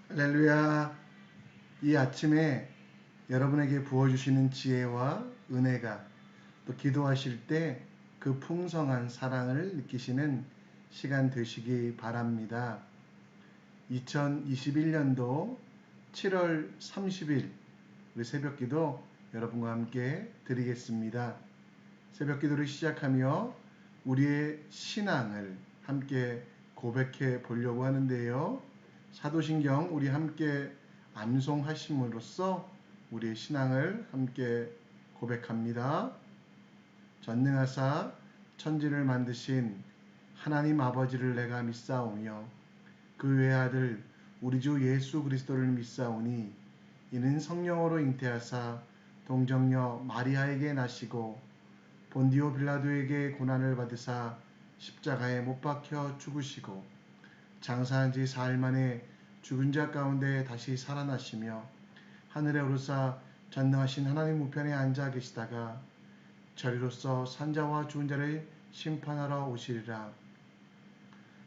할렐루야. 이 아침에 여러분에게 부어주시는 지혜와 은혜가 또 기도하실 때 그 풍성한 사랑을 느끼시는 시간 되시기 바랍니다. 2021년도 7월 30일 우리 새벽기도 여러분과 함께 드리겠습니다. 새벽기도를 시작하며 우리의 신앙을 함께 고백해 보려고 하는데요. 사도신경 우리 함께 암송하심으로써 우리의 신앙을 함께 고백합니다. 전능하사 천지를 만드신 하나님 아버지를 내가 믿사오며 그 외아들 우리 주 예수 그리스도를 믿사오니 이는 성령으로 잉태하사 동정녀 마리아에게 나시고 본디오 빌라도에게 고난을 받으사 십자가에 못 박혀 죽으시고 장사한 지 사흘 만에 죽은 자 가운데 다시 살아나시며 하늘에 오르사 전능하신 하나님 우편에 앉아 계시다가 저리로서 산자와 죽은 자를 심판하러 오시리라.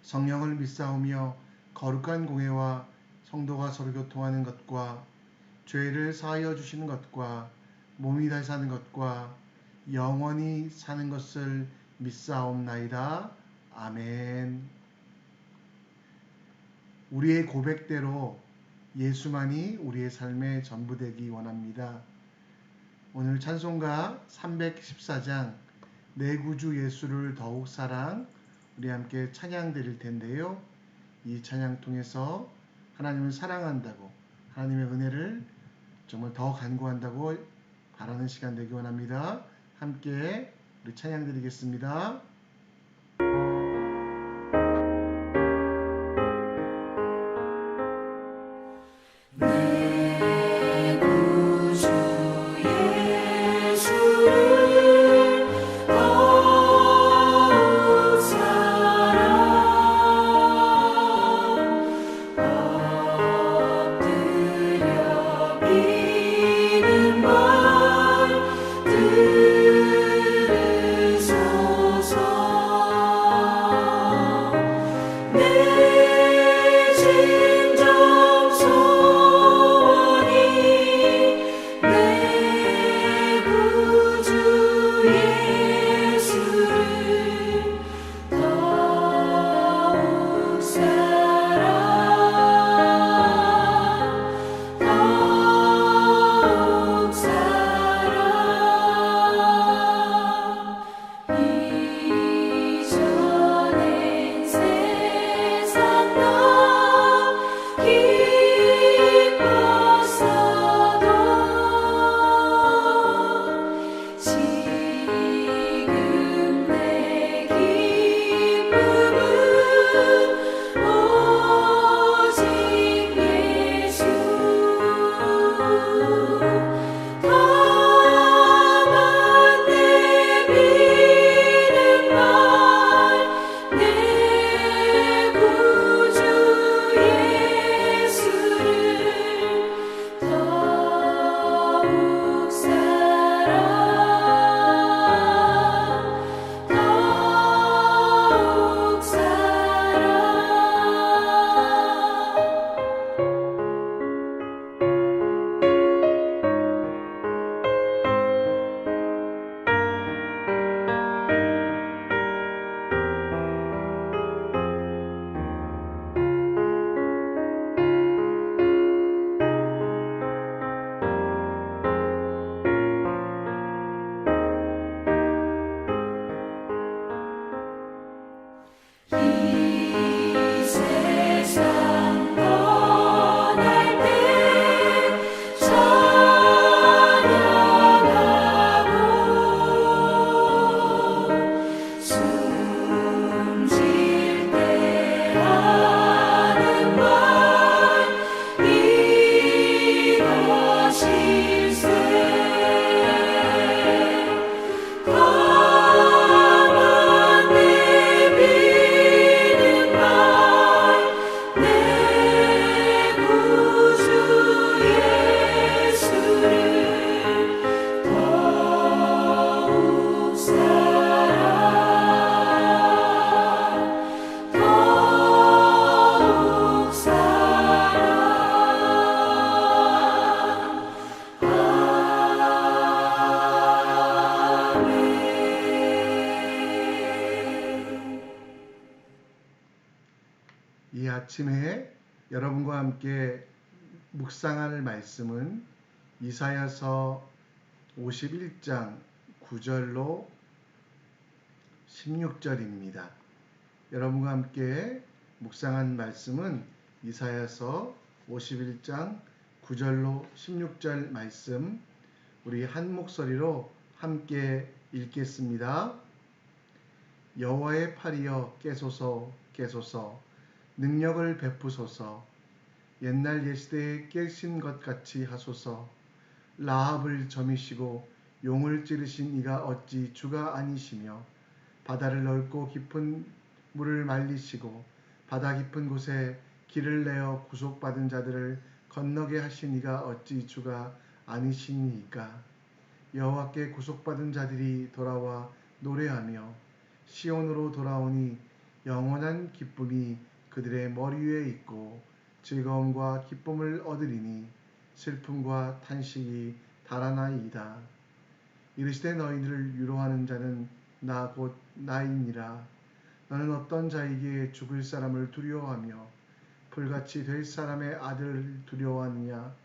성령을 믿사오며 거룩한 공회와 성도가 서로 교통하는 것과 죄를 사하여 주시는 것과 몸이 다시 사는 것과 영원히 사는 것을 믿사옵나이다. 아멘. 우리의 고백대로 예수만이 우리의 삶의 전부 되기 원합니다. 오늘 찬송가 314장 내 구주 예수를 더욱 사랑 우리 함께 찬양 드릴 텐데요. 이 찬양 통해서 하나님을 사랑한다고 하나님의 은혜를 정말 더 간구한다고 바라는 시간 되기 원합니다. 함께 우리 찬양 드리겠습니다. 들으소서 이 아침에 여러분과 함께 묵상할 말씀은 이사야서 51장 9절로 16절입니다. 여러분과 함께 묵상한 말씀은 이사야서 51장 9절로 16절 말씀, 우리 한 목소리로 함께 읽겠습니다. 여호와의 팔이여 깨소서 깨소서, 능력을 베푸소서. 옛날 예시대에 깨신 것 같이 하소서. 라합을 점이시고 용을 찌르신 이가 어찌 주가 아니시며, 바다를 넓고 깊은 물을 말리시고 바다 깊은 곳에 길을 내어 구속받은 자들을 건너게 하신 이가 어찌 주가 아니시니이까. 여호와께 구속받은 자들이 돌아와 노래하며 시온으로 돌아오니 영원한 기쁨이 그들의 머리 위에 있고 즐거움과 기쁨을 얻으리니 슬픔과 탄식이 달아나이이다. 이르시되 너희를 위로하는 자는 나 곧 나이니라. 너는 어떤 자에게 죽을 사람을 두려워하며 불같이 될 사람의 아들을 두려워하느냐.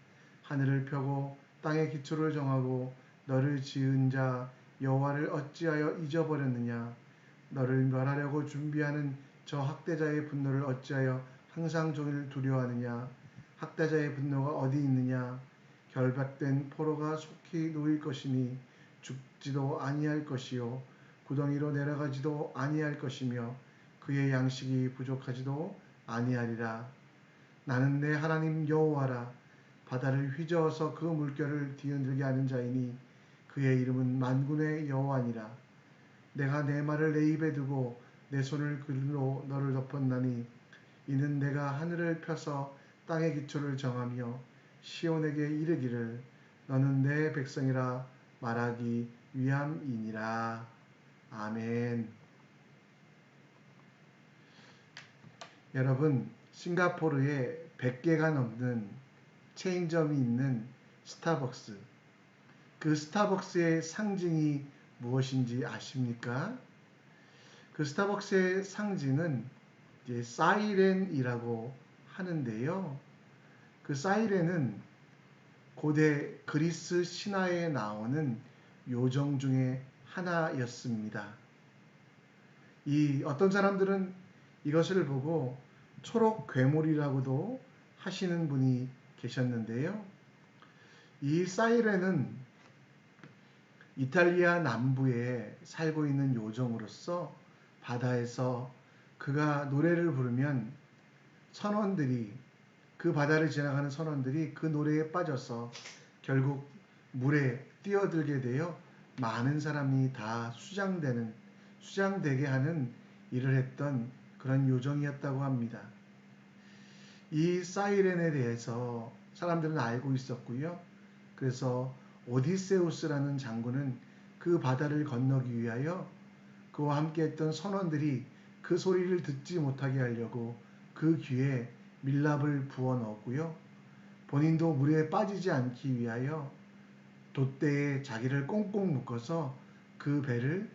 하늘을 펴고 땅의 기초를 정하고 너를 지은 자 여호와를 어찌하여 잊어버렸느냐. 너를 멸하려고 준비하는 저 학대자의 분노를 어찌하여 항상 종일 두려워하느냐. 학대자의 분노가 어디 있느냐. 결박된 포로가 속히 놓일 것이니 죽지도 아니할 것이요 구덩이로 내려가지도 아니할 것이며 그의 양식이 부족하지도 아니하리라. 나는 내 하나님 여호와라. 바다를 휘저어서 그 물결을 뒤흔들게 하는 자이니 그의 이름은 만군의 여호와니라. 내가 내 말을 내 입에 두고 내 손을 그로 너를 덮었나니 이는 내가 하늘을 펴서 땅의 기초를 정하며 시온에게 이르기를 너는 내 백성이라 말하기 위함이니라. 아멘. 여러분, 싱가포르에 100개가 넘는 체인점이 있는 스타벅스. 그 스타벅스의 상징이 무엇인지 아십니까? 그 스타벅스의 상징은 이제 사이렌이라고 하는데요. 그 사이렌은 고대 그리스 신화에 나오는 요정 중에 하나였습니다. 이 어떤 사람들은 이것을 보고 초록 괴물이라고도 하시는 분이 계셨는데요. 이 사이렌은 이탈리아 남부에 살고 있는 요정으로서 바다에서 그가 노래를 부르면 선원들이, 그 바다를 지나가는 선원들이 그 노래에 빠져서 결국 물에 뛰어들게 되어 많은 사람이 다 수장되게 하는 일을 했던 그런 요정이었다고 합니다. 이 사이렌에 대해서 사람들은 알고 있었고요. 그래서 오디세우스라는 장군은 그 바다를 건너기 위하여 그와 함께 했던 선원들이 그 소리를 듣지 못하게 하려고 그 귀에 밀랍을 부어 넣었고요. 본인도 물에 빠지지 않기 위하여 돛대에 자기를 꽁꽁 묶어서 그 배를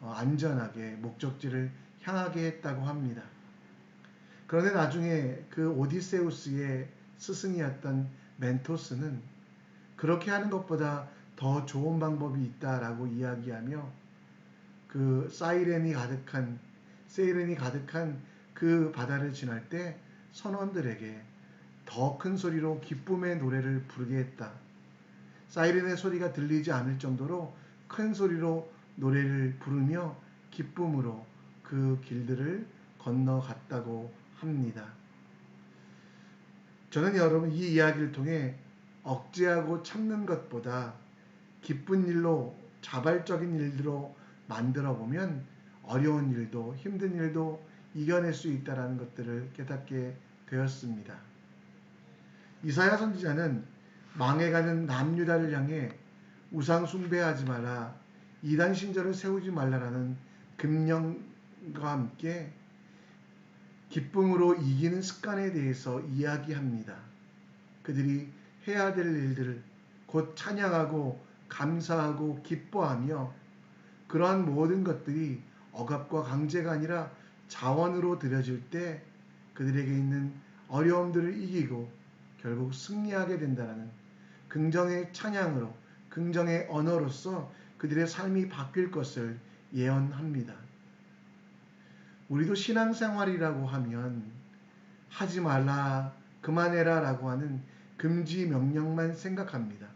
안전하게 목적지를 향하게 했다고 합니다. 그런데 나중에 그 오디세우스의 스승이었던 멘토스는 그렇게 하는 것보다 더 좋은 방법이 있다라고 이야기하며 그 세이렌이 가득한 그 바다를 지날 때 선원들에게 더 큰 소리로 기쁨의 노래를 부르게 했다. 사이렌의 소리가 들리지 않을 정도로 큰 소리로 노래를 부르며 기쁨으로 그 길들을 건너갔다고 합니다. 저는 여러분 이 이야기를 통해 억제하고 참는 것보다 기쁜 일로, 자발적인 일로 만들어 보면 어려운 일도 힘든 일도 이겨낼 수 있다는 것들을 깨닫게 되었습니다. 이사야 선지자는 망해가는 남유다를 향해 우상 숭배하지 마라, 이단 신전을 세우지 말라라는 금령과 함께 기쁨으로 이기는 습관에 대해서 이야기합니다. 그들이 해야 될 일들을 곧 찬양하고 감사하고 기뻐하며 그러한 모든 것들이 억압과 강제가 아니라 자원으로 드려질 때 그들에게 있는 어려움들을 이기고 결국 승리하게 된다는 긍정의 찬양으로, 긍정의 언어로서 그들의 삶이 바뀔 것을 예언합니다. 우리도 신앙생활이라고 하면 하지 말라, 그만해라 라고 하는 금지 명령만 생각합니다.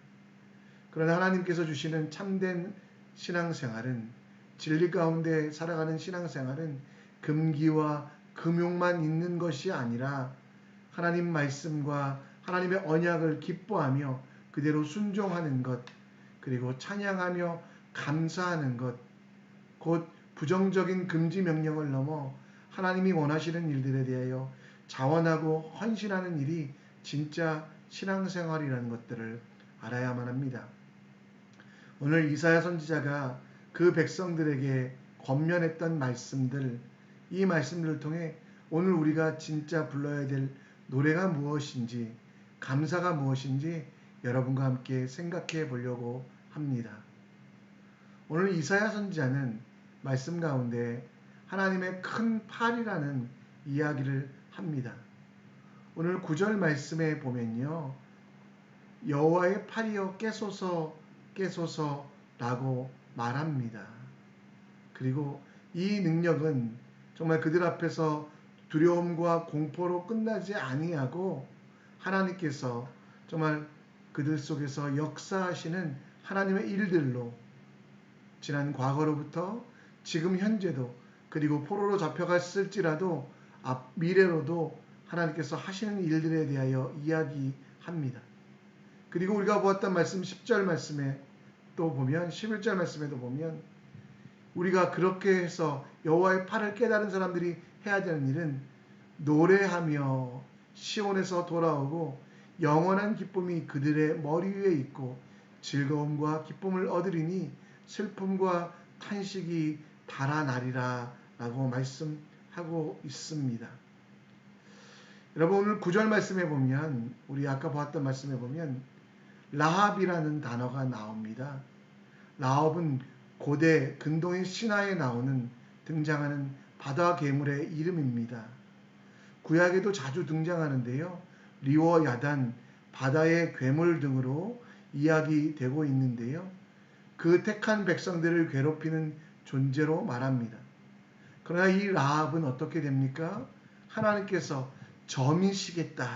그러나 하나님께서 주시는 참된 신앙생활은, 진리 가운데 살아가는 신앙생활은 금기와 금욕만 있는 것이 아니라 하나님 말씀과 하나님의 언약을 기뻐하며 그대로 순종하는 것, 그리고 찬양하며 감사하는 것, 곧 부정적인 금지 명령을 넘어 하나님이 원하시는 일들에 대하여 자원하고 헌신하는 일이 진짜 신앙생활이라는 것들을 알아야만 합니다. 오늘 이사야 선지자가 그 백성들에게 권면했던 말씀들, 이 말씀들을 통해 오늘 우리가 진짜 불러야 될 노래가 무엇인지, 감사가 무엇인지 여러분과 함께 생각해 보려고 합니다. 오늘 이사야 선지자는 말씀 가운데 하나님의 큰 팔이라는 이야기를 합니다. 오늘 9절 말씀에 보면요, 여호와의 팔이여 깨소서 깨소서라고 말합니다. 그리고 이 능력은 정말 그들 앞에서 두려움과 공포로 끝나지 아니하고 하나님께서 정말 그들 속에서 역사하시는 하나님의 일들로 지난 과거로부터 지금 현재도, 그리고 포로로 잡혀갔을지라도 미래로도 하나님께서 하시는 일들에 대하여 이야기합니다. 그리고 우리가 보았던 말씀 10절 말씀에 또 보면, 11절 말씀에도 보면 우리가 그렇게 해서 여호와의 팔을 깨달은 사람들이 해야 되는 일은 노래하며 시온에서 돌아오고 영원한 기쁨이 그들의 머리 위에 있고 즐거움과 기쁨을 얻으리니 슬픔과 탄식이 달아나리라 라고 말씀하고 있습니다. 여러분, 오늘 9절 말씀에 보면, 우리 아까 보았던 말씀에 보면 라합이라는 단어가 나옵니다. 라합은 고대 근동의 신화에 등장하는 바다 괴물의 이름입니다. 구약에도 자주 등장하는데요, 리워, 야단, 바다의 괴물 등으로 이야기되고 있는데요, 그 택한 백성들을 괴롭히는 존재로 말합니다. 그러나 이 라합은 어떻게 됩니까? 하나님께서 점이시겠다.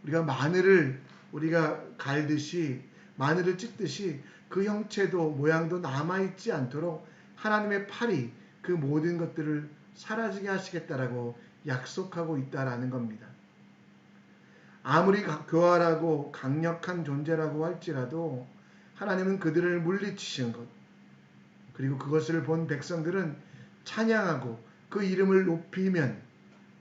우리가 마늘을 갈듯이, 마늘을 찢듯이 그 형체도 모양도 남아있지 않도록 하나님의 팔이 그 모든 것들을 사라지게 하시겠다라고 약속하고 있다라는 겁니다. 아무리 교활하고 강력한 존재라고 할지라도 하나님은 그들을 물리치신 것, 그리고 그것을 본 백성들은 찬양하고 그 이름을 높이면,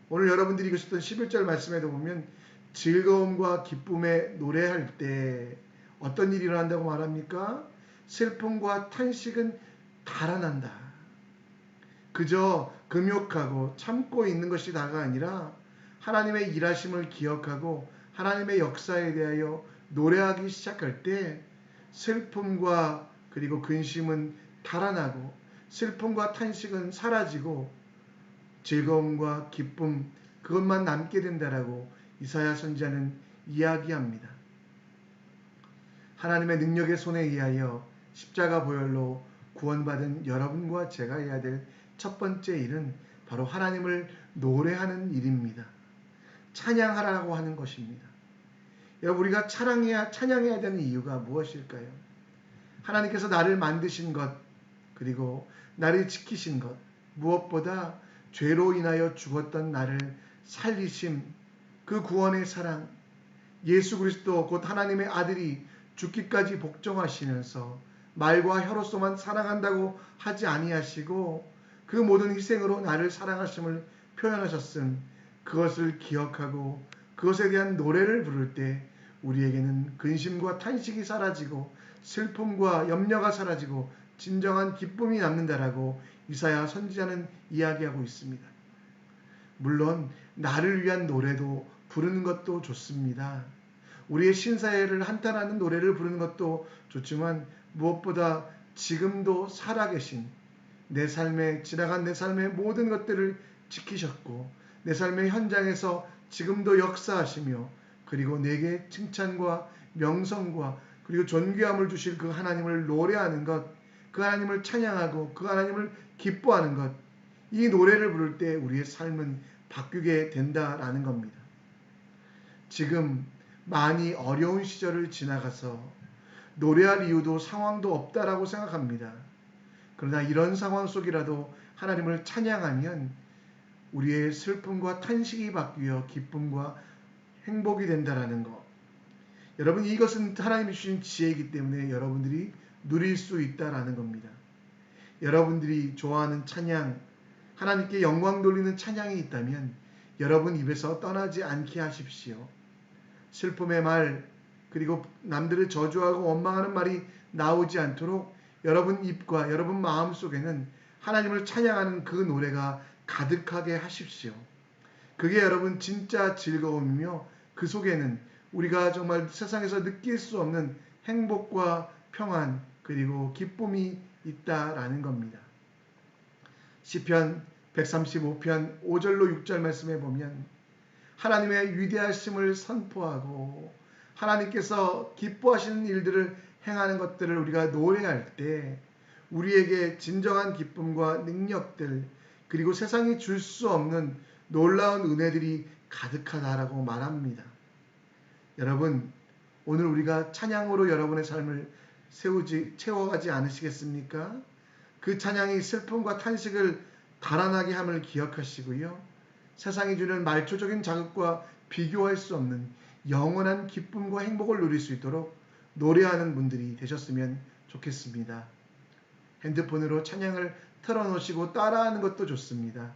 오늘 여러분들이 읽으셨던 11절 말씀에도 보면 즐거움과 기쁨에 노래할 때 어떤 일이 일어난다고 말합니까? 슬픔과 탄식은 달아난다. 그저 금욕하고 참고 있는 것이 다가 아니라 하나님의 일하심을 기억하고 하나님의 역사에 대하여 노래하기 시작할 때 슬픔과 그리고 근심은 달아나고 슬픔과 탄식은 사라지고 즐거움과 기쁨, 그것만 남게 된다라고 이사야 선지자는 이야기합니다. 하나님의 능력의 손에 의하여 십자가 보혈로 구원받은 여러분과 제가 해야 될 첫 번째 일은 바로 하나님을 노래하는 일입니다. 찬양하라고 하는 것입니다. 여러분, 우리가 찬양해야 되는 이유가 무엇일까요? 하나님께서 나를 만드신 것, 그리고 나를 지키신 것, 무엇보다 죄로 인하여 죽었던 나를 살리심, 그 구원의 사랑, 예수 그리스도 곧 하나님의 아들이 죽기까지 복종하시면서 말과 혀로서만 사랑한다고 하지 아니하시고 그 모든 희생으로 나를 사랑하심을 표현하셨음, 그것을 기억하고 그것에 대한 노래를 부를 때 우리에게는 근심과 탄식이 사라지고 슬픔과 염려가 사라지고 진정한 기쁨이 남는다라고 이사야 선지자는 이야기하고 있습니다. 물론 나를 위한 노래도 부르는 것도 좋습니다. 우리의 신사회를 한탄하는 노래를 부르는 것도 좋지만 무엇보다 지금도 살아계신 지나간 내 삶의 모든 것들을 지키셨고 내 삶의 현장에서 지금도 역사하시며 그리고 내게 칭찬과 명성과 그리고 존귀함을 주실 그 하나님을 노래하는 것, 그 하나님을 찬양하고 그 하나님을 기뻐하는 것, 이 노래를 부를 때 우리의 삶은 바뀌게 된다라는 겁니다. 지금 많이 어려운 시절을 지나가서 노래할 이유도 상황도 없다라고 생각합니다. 그러나 이런 상황 속이라도 하나님을 찬양하면 우리의 슬픔과 탄식이 바뀌어 기쁨과 행복이 된다라는 것. 여러분, 이것은 하나님이 주신 지혜이기 때문에 여러분들이 누릴 수 있다라는 겁니다. 여러분들이 좋아하는 찬양, 하나님께 영광 돌리는 찬양이 있다면 여러분 입에서 떠나지 않게 하십시오. 슬픔의 말, 그리고 남들을 저주하고 원망하는 말이 나오지 않도록 여러분 입과 여러분 마음 속에는 하나님을 찬양하는 그 노래가 가득하게 하십시오. 그게 여러분 진짜 즐거움이며 그 속에는 우리가 정말 세상에서 느낄 수 없는 행복과 평안 그리고 기쁨이 있다라는 겁니다. 시편 135편 5절로 6절 말씀에 보면 하나님의 위대하심을 선포하고 하나님께서 기뻐하시는 일들을 행하는 것들을 우리가 노래할 때 우리에게 진정한 기쁨과 능력들 그리고 세상이 줄 수 없는 놀라운 은혜들이 가득하다라고 말합니다. 여러분, 오늘 우리가 찬양으로 여러분의 삶을 채워가지 않으시겠습니까? 그 찬양이 슬픔과 탄식을 달아나게 함을 기억하시고요. 세상이 주는 말초적인 자극과 비교할 수 없는 영원한 기쁨과 행복을 누릴 수 있도록 노래하는 분들이 되셨으면 좋겠습니다. 핸드폰으로 찬양을 틀어놓으시고 따라하는 것도 좋습니다.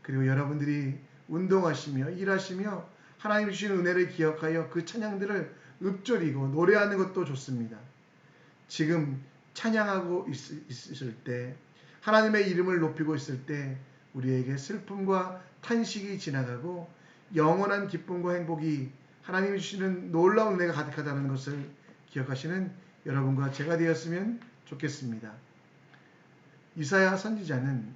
그리고 여러분들이 운동하시며 일하시며 하나님 주신 은혜를 기억하여 그 찬양들을 읊조리고 노래하는 것도 좋습니다. 지금 찬양하고 있을 때 하나님의 이름을 높이고 있을 때 우리에게 슬픔과 탄식이 지나가고 영원한 기쁨과 행복이 하나님이 주시는 놀라운 은혜가 가득하다는 것을 기억하시는 여러분과 제가 되었으면 좋겠습니다. 이사야 선지자는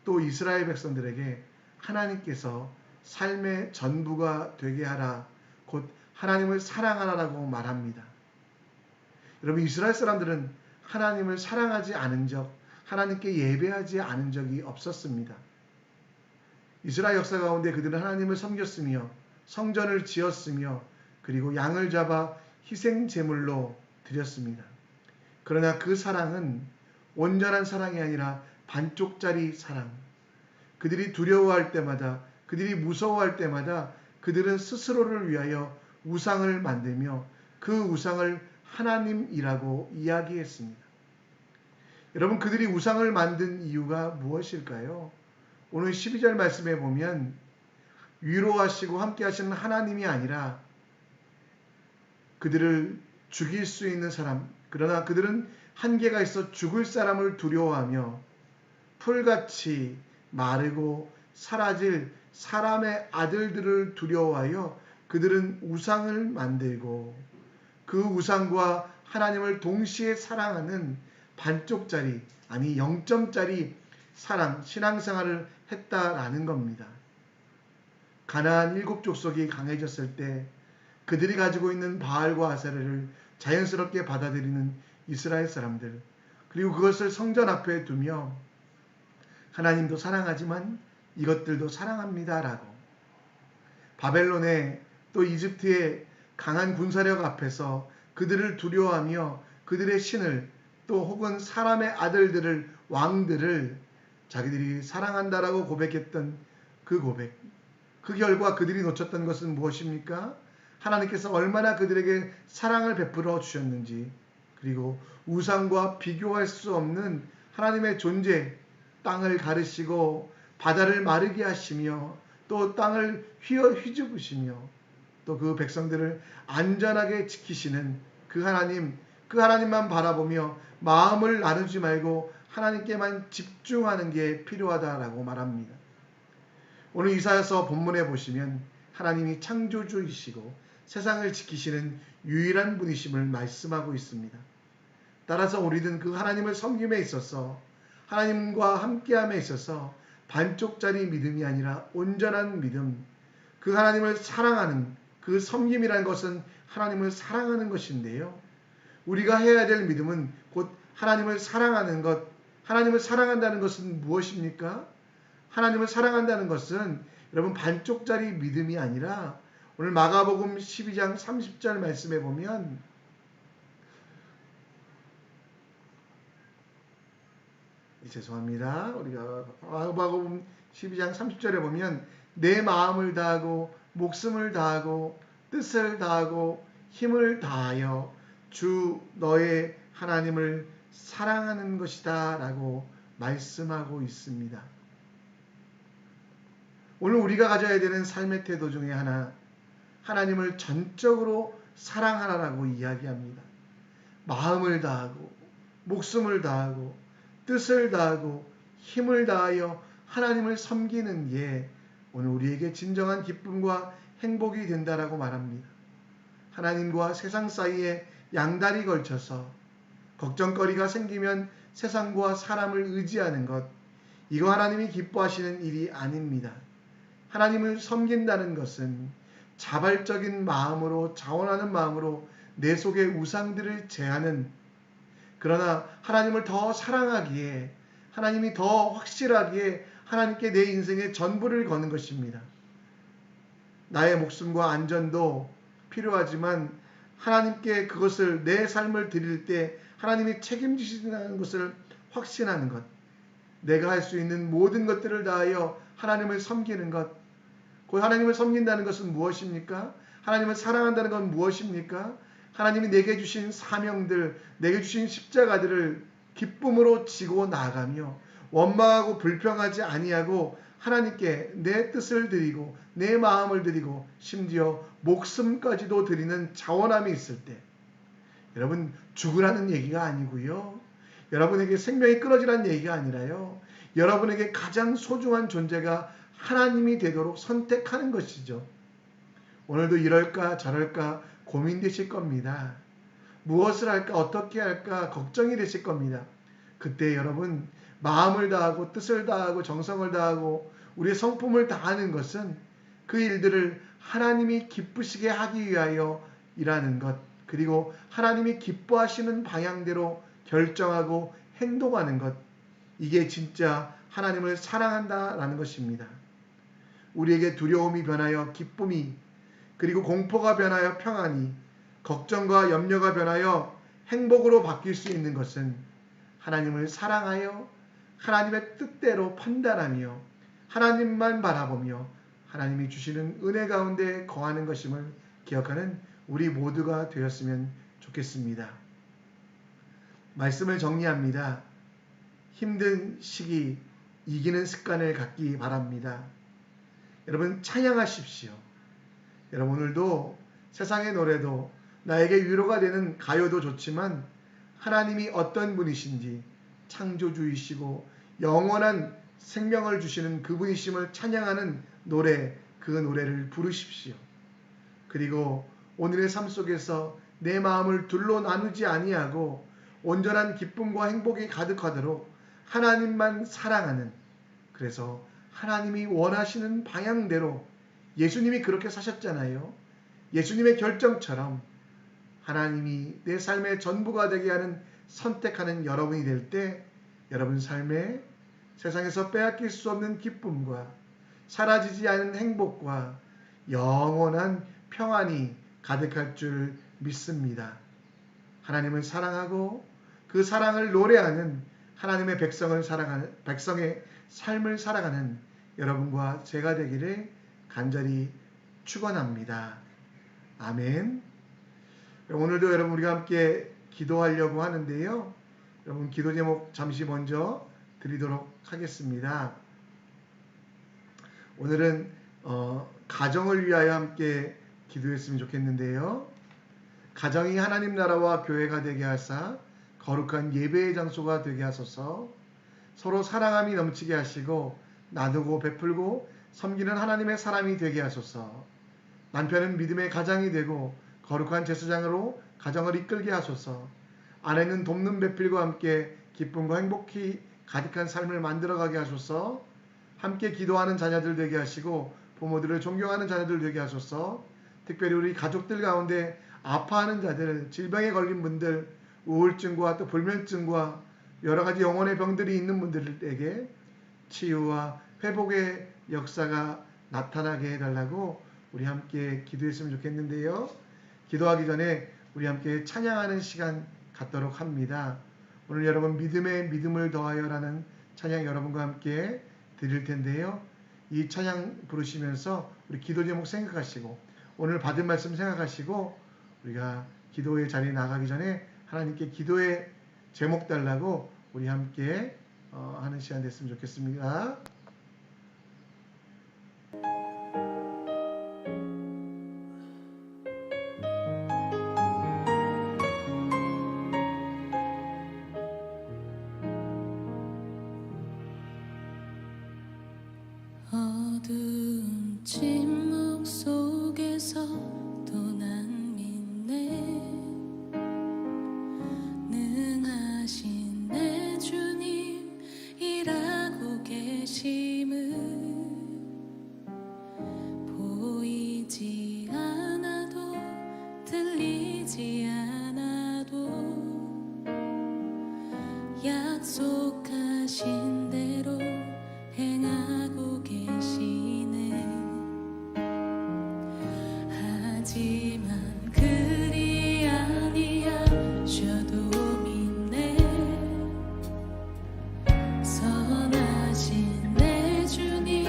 또 이스라엘 백성들에게 하나님께서 삶의 전부가 되게 하라, 곧 하나님을 사랑하라라고 말합니다. 여러분, 이스라엘 사람들은 하나님을 사랑하지 않은 적, 하나님께 예배하지 않은 적이 없었습니다. 이스라엘 역사 가운데 그들은 하나님을 섬겼으며 성전을 지었으며 그리고 양을 잡아 희생 제물로 드렸습니다. 그러나 그 사랑은 온전한 사랑이 아니라 반쪽짜리 사랑. 그들이 두려워할 때마다, 그들이 무서워할 때마다 그들은 스스로를 위하여 우상을 만들며 그 우상을 하나님이라고 이야기했습니다. 여러분, 그들이 우상을 만든 이유가 무엇일까요? 오늘 12절 말씀에 보면 위로하시고 함께 하시는 하나님이 아니라 그들을 죽일 수 있는 사람, 그러나 그들은 한계가 있어 죽을 사람을 두려워하며 풀같이 마르고 사라질 사람의 아들들을 두려워하여 그들은 우상을 만들고 그 우상과 하나님을 동시에 사랑하는 반쪽짜리, 아니 0점짜리 사랑, 신앙생활을 했다라는 겁니다. 가나안 7족속이 강해졌을 때 그들이 가지고 있는 바알과 아세라를 자연스럽게 받아들이는 이스라엘 사람들, 그리고 그것을 성전 앞에 두며 하나님도 사랑하지만 이것들도 사랑합니다라고, 바벨론의 또 이집트의 강한 군사력 앞에서 그들을 두려워하며 그들의 신을 또 혹은 사람의 아들들을, 왕들을 자기들이 사랑한다라고 고백했던 그 고백, 그 결과 그들이 놓쳤던 것은 무엇입니까? 하나님께서 얼마나 그들에게 사랑을 베풀어 주셨는지, 그리고 우상과 비교할 수 없는 하나님의 존재, 땅을 가르시고 바다를 마르게 하시며 또 땅을 휘저으시며 또 그 백성들을 안전하게 지키시는 그 하나님만 바라보며 마음을 나누지 말고 하나님께만 집중하는 게 필요하다라고 말합니다. 오늘 이사야서 본문에 보시면 하나님이 창조주이시고 세상을 지키시는 유일한 분이심을 말씀하고 있습니다. 따라서 우리는 그 하나님을 섬김에 있어서, 하나님과 함께함에 있어서 반쪽짜리 믿음이 아니라 온전한 믿음, 그 하나님을 사랑하는 그 섬김이라는 것은 하나님을 사랑하는 것인데요. 우리가 해야 될 믿음은 곧 하나님을 사랑하는 것, 하나님을 사랑한다는 것은 무엇입니까? 하나님을 사랑한다는 것은 여러분 반쪽짜리 믿음이 아니라 오늘 마가복음 12장 30절 말씀에 보면 죄송합니다. 우리가 마가복음 12장 30절에 보면 내 마음을 다하고 목숨을 다하고 뜻을 다하고 힘을 다하여 주 너의 하나님을 사랑하는 것이다 라고 말씀하고 있습니다. 오늘 우리가 가져야 되는 삶의 태도 중에 하나, 하나님을 전적으로 사랑하라라고 이야기합니다. 마음을 다하고 목숨을 다하고 뜻을 다하고 힘을 다하여 하나님을 섬기는 게 오늘 우리에게 진정한 기쁨과 행복이 된다라고 말합니다. 하나님과 세상 사이에 양다리 걸쳐서 걱정거리가 생기면 세상과 사람을 의지하는 것, 이거 하나님이 기뻐하시는 일이 아닙니다. 하나님을 섬긴다는 것은 자발적인 마음으로, 자원하는 마음으로 내 속의 우상들을 제하는, 그러나 하나님을 더 사랑하기에, 하나님이 더 확실하기에 하나님께 내 인생의 전부를 거는 것입니다. 나의 목숨과 안전도 필요하지만 하나님께 그것을, 내 삶을 드릴 때 하나님이 책임지신다는 것을 확신하는 것, 내가 할 수 있는 모든 것들을 다하여 하나님을 섬기는 것, 그 하나님을 섬긴다는 것은 무엇입니까? 하나님을 사랑한다는 건 무엇입니까? 하나님이 내게 주신 사명들, 내게 주신 십자가들을 기쁨으로 지고 나아가며 원망하고 불평하지 아니하고 하나님께 내 뜻을 드리고 내 마음을 드리고 심지어 목숨까지도 드리는 자원함이 있을 때, 여러분 죽으라는 얘기가 아니고요. 여러분에게 생명이 끊어지라는 얘기가 아니라요. 여러분에게 가장 소중한 존재가 하나님이 되도록 선택하는 것이죠. 오늘도 이럴까 저럴까 고민되실 겁니다. 무엇을 할까 어떻게 할까 걱정이 되실 겁니다. 그때 여러분 마음을 다하고 뜻을 다하고 정성을 다하고 우리의 성품을 다하는 것은 그 일들을 하나님이 기쁘시게 하기 위하여 일하는 것, 그리고 하나님이 기뻐하시는 방향대로 결정하고 행동하는 것, 이게 진짜 하나님을 사랑한다라는 것입니다. 우리에게 두려움이 변하여 기쁨이, 그리고 공포가 변하여 평안이, 걱정과 염려가 변하여 행복으로 바뀔 수 있는 것은 하나님을 사랑하여 하나님의 뜻대로 판단하며 하나님만 바라보며 하나님이 주시는 은혜 가운데 거하는 것임을 기억하는 우리 모두가 되었으면 좋겠습니다. 말씀을 정리합니다. 힘든 시기 이기는 습관을 갖기 바랍니다. 여러분 찬양하십시오. 여러분 오늘도 세상의 노래도 나에게 위로가 되는 가요도 좋지만 하나님이 어떤 분이신지, 창조주이시고 영원한 생명을 주시는 그분이심을 찬양하는 노래, 그 노래를 부르십시오. 그리고 오늘의 삶 속에서 내 마음을 둘로 나누지 아니하고 온전한 기쁨과 행복이 가득하도록 하나님만 사랑하는, 그래서 하나님이 원하시는 방향대로, 예수님이 그렇게 사셨잖아요. 예수님의 결정처럼 하나님이 내 삶의 전부가 되게 하는 선택하는 여러분이 될 때 여러분 삶에 세상에서 빼앗길 수 없는 기쁨과 사라지지 않은 행복과 영원한 평안이 가득할 줄 믿습니다. 하나님을 사랑하고 그 사랑을 노래하는 하나님의 백성의 삶을 살아가는 여러분과 제가 되기를 간절히 축원합니다. 아멘. 오늘도 여러분 우리가 함께 기도하려고 하는데요. 여러분 기도 제목 잠시 먼저 드리도록 하겠습니다. 오늘은 가정을 위하여 함께 기도했으면 좋겠는데요. 가정이 하나님 나라와 교회가 되게 하사 거룩한 예배의 장소가 되게 하소서. 서로 사랑함이 넘치게 하시고 나누고 베풀고 섬기는 하나님의 사람이 되게 하소서. 남편은 믿음의 가장이 되고 거룩한 제사장으로 가정을 이끌게 하소서. 아내는 돕는 배필과 함께 기쁨과 행복이 가득한 삶을 만들어가게 하소서. 함께 기도하는 자녀들 되게 하시고 부모들을 존경하는 자녀들 되게 하소서. 특별히 우리 가족들 가운데 아파하는 자들, 질병에 걸린 분들, 우울증과 또 불면증과 여러 가지 영혼의 병들이 있는 분들에게 치유와 회복의 역사가 나타나게 해달라고 우리 함께 기도했으면 좋겠는데요. 기도하기 전에 우리 함께 찬양하는 시간 갖도록 합니다. 오늘 여러분 믿음에 믿음을 더하여라는 찬양 여러분과 함께 드릴 텐데요. 이 찬양 부르시면서 우리 기도 제목 생각하시고 오늘 받은 말씀 생각하시고 우리가 기도의 자리에 나가기 전에 하나님께 기도의 제목 달라고 우리 함께 하는 시간 됐으면 좋겠습니다. 어두운 침묵 속에서 또 난 믿네. 능하신 내 주님 일하고 계심을 보이지 않아도 들리지 않아도 약속하신 대로 행하고 계시네. 하지만 그리 아니하셔도 믿네. 선하신 내 주님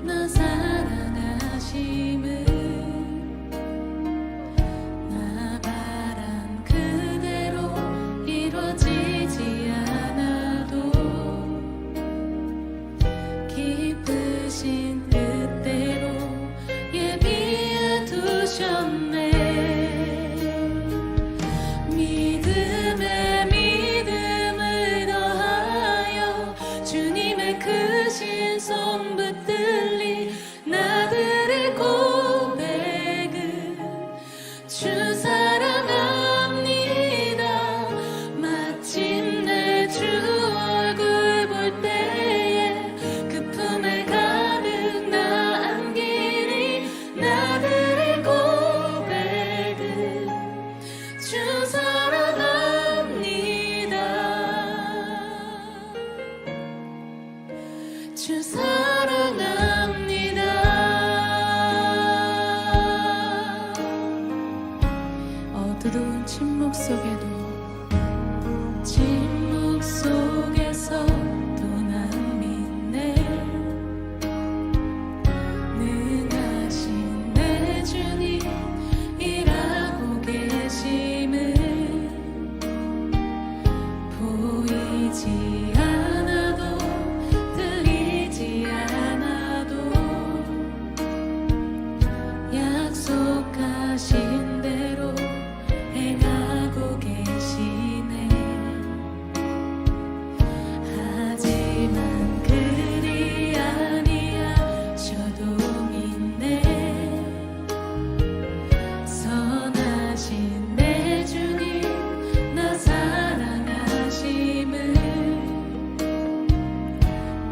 나 사랑하심을 나 바란 그대로 이루어지지 않아도 기쁘신 뜻대로 예비해 두셨네. 믿음에 믿음을 더하여 주님의 크신 손 붙들리 나들의 고백은 주 사랑합니다. 마침내 주 얼굴 볼 때에 그 품에 가득 나 안기니 나들의 고백은 주 사랑합니다. 주 사랑합니다. 어두운 침묵 속에도 침묵 속에서 또 난 믿네. 능하신 내 주님 일하고 계심을 보이지 않아도 들리지 않아도 약속하신 대로 행하고 계시네. 하지만 그리 아니하셔도 믿네. 선하신 내 주님 나 사랑하심을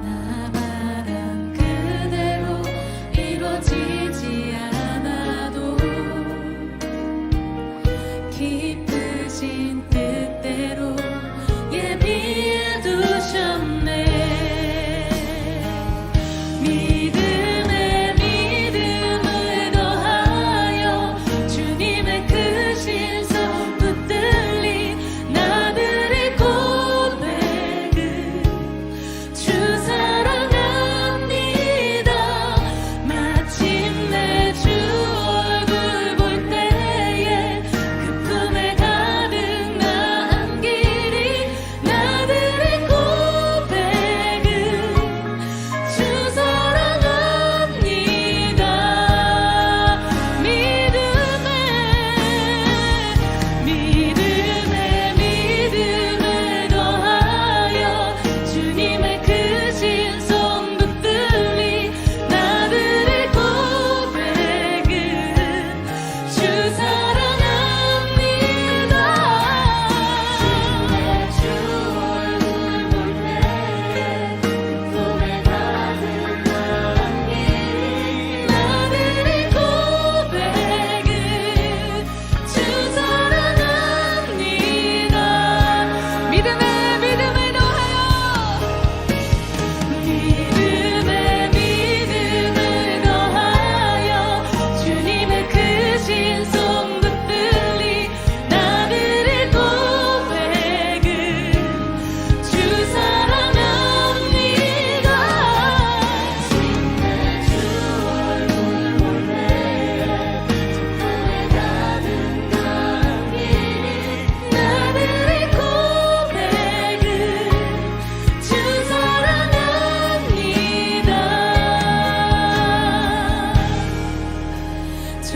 나 바란 그대로 이루어지지 않아도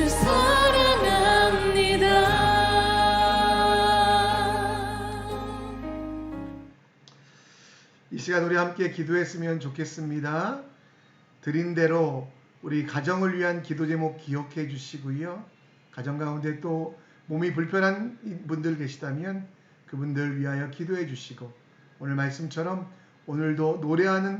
주 사랑합니다. 이 시간 우리 함께 기도했으면 좋겠습니다. 드린 대로 우리 가정을 위한 기도 제목 기억해 주시고요. 가정 가운데 또 몸이 불편한 분들 계시다면 그분들 위하여 기도해 주시고, 오늘 말씀처럼 오늘도 노래하는